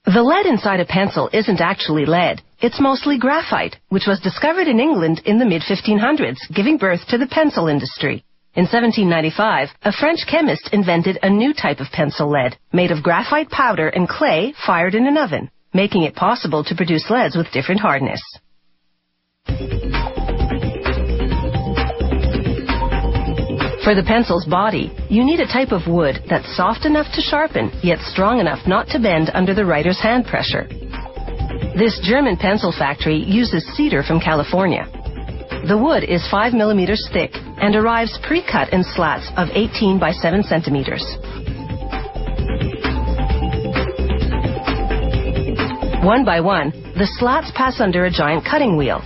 The lead inside a pencil isn't actually lead. It's mostly graphite, which was discovered in England in the mid-1500s, giving birth to the pencil industry. In 1795, a French chemist invented a new type of pencil lead, made of graphite powder and clay fired in an oven, making it possible to produce leads with different hardness. For the pencil's body, you need a type of wood that's soft enough to sharpen, yet strong enough not to bend under the writer's hand pressure. This German pencil factory uses cedar from California. The wood is 5 millimeters thick and arrives pre-cut in slats of 18 by 7 centimeters. One by one, the slats pass under a giant cutting wheel.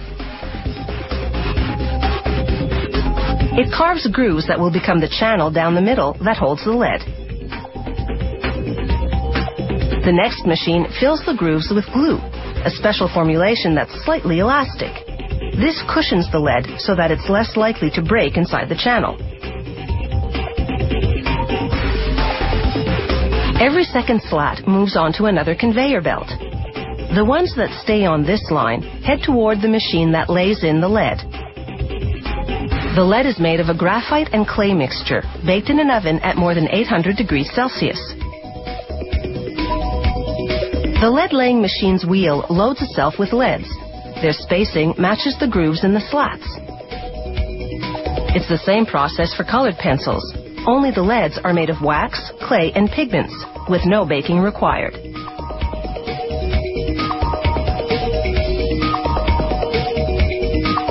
It carves grooves that will become the channel down the middle that holds the lead. The next machine fills the grooves with glue, a special formulation that's slightly elastic. This cushions the lead so that it's less likely to break inside the channel. Every second slat moves on to another conveyor belt. The ones that stay on this line head toward the machine that lays in the lead. The lead is made of a graphite and clay mixture, baked in an oven at more than 800 degrees Celsius. The lead-laying machine's wheel loads itself with leads. Their spacing matches the grooves in the slats. It's the same process for colored pencils, only the leads are made of wax, clay, and pigments, with no baking required.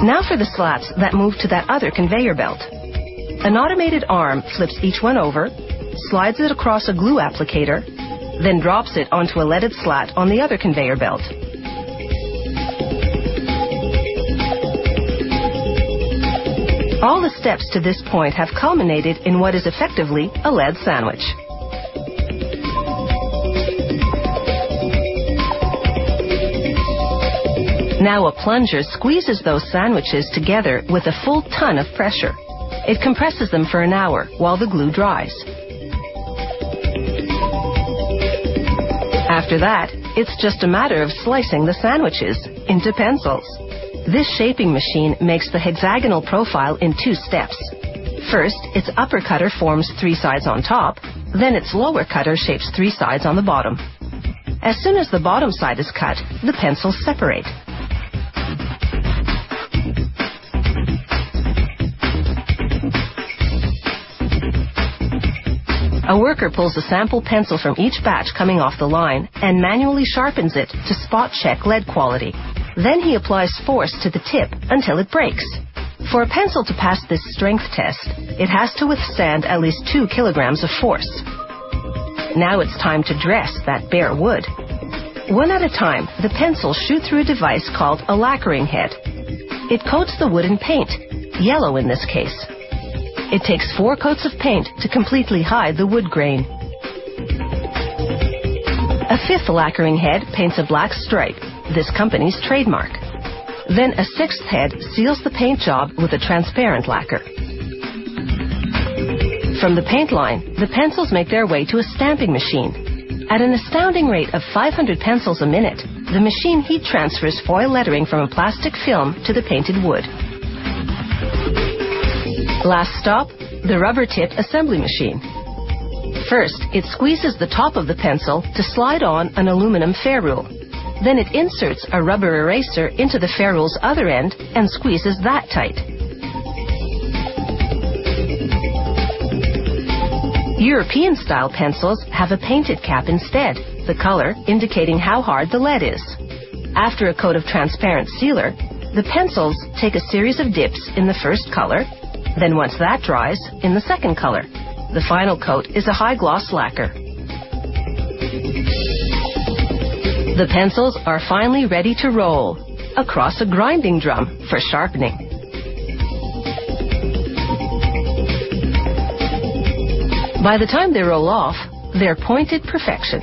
Now for the slats that move to that other conveyor belt. An automated arm flips each one over, slides it across a glue applicator, then drops it onto a leaded slat on the other conveyor belt. All the steps to this point have culminated in what is effectively a lead sandwich. Now a plunger squeezes those sandwiches together with a full ton of pressure. It compresses them for an hour while the glue dries. After that, it's just a matter of slicing the sandwiches into pencils. This shaping machine makes the hexagonal profile in 2 steps. First, its upper cutter forms 3 sides on top, then its lower cutter shapes 3 sides on the bottom. As soon as the bottom side is cut, the pencils separate. A worker pulls a sample pencil from each batch coming off the line and manually sharpens it to spot check lead quality. Then he applies force to the tip until it breaks. For a pencil to pass this strength test, it has to withstand at least 2 kilograms of force. Now it's time to dress that bare wood. One at a time, the pencils shoot through a device called a lacquering head. It coats the wood in paint, yellow in this case. It takes 4 coats of paint to completely hide the wood grain. A 5th lacquering head paints a black stripe, this company's trademark. Then a 6th head seals the paint job with a transparent lacquer. From the paint line, the pencils make their way to a stamping machine. At an astounding rate of 500 pencils a minute, the machine heat transfers foil lettering from a plastic film to the painted wood. Last stop, the rubber tip assembly machine. First, it squeezes the top of the pencil to slide on an aluminum ferrule. Then it inserts a rubber eraser into the ferrule's other end and squeezes that tight. European-style pencils have a painted cap instead, the color indicating how hard the lead is. After a coat of transparent sealer, the pencils take a series of dips in the first color, then once that dries, in the second color. The final coat is a high-gloss lacquer. The pencils are finally ready to roll across a grinding drum for sharpening. By the time they roll off, they're pointed perfection.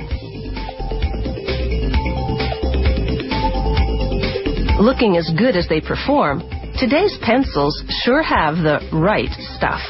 Looking as good as they perform, today's pencils sure have the right stuff.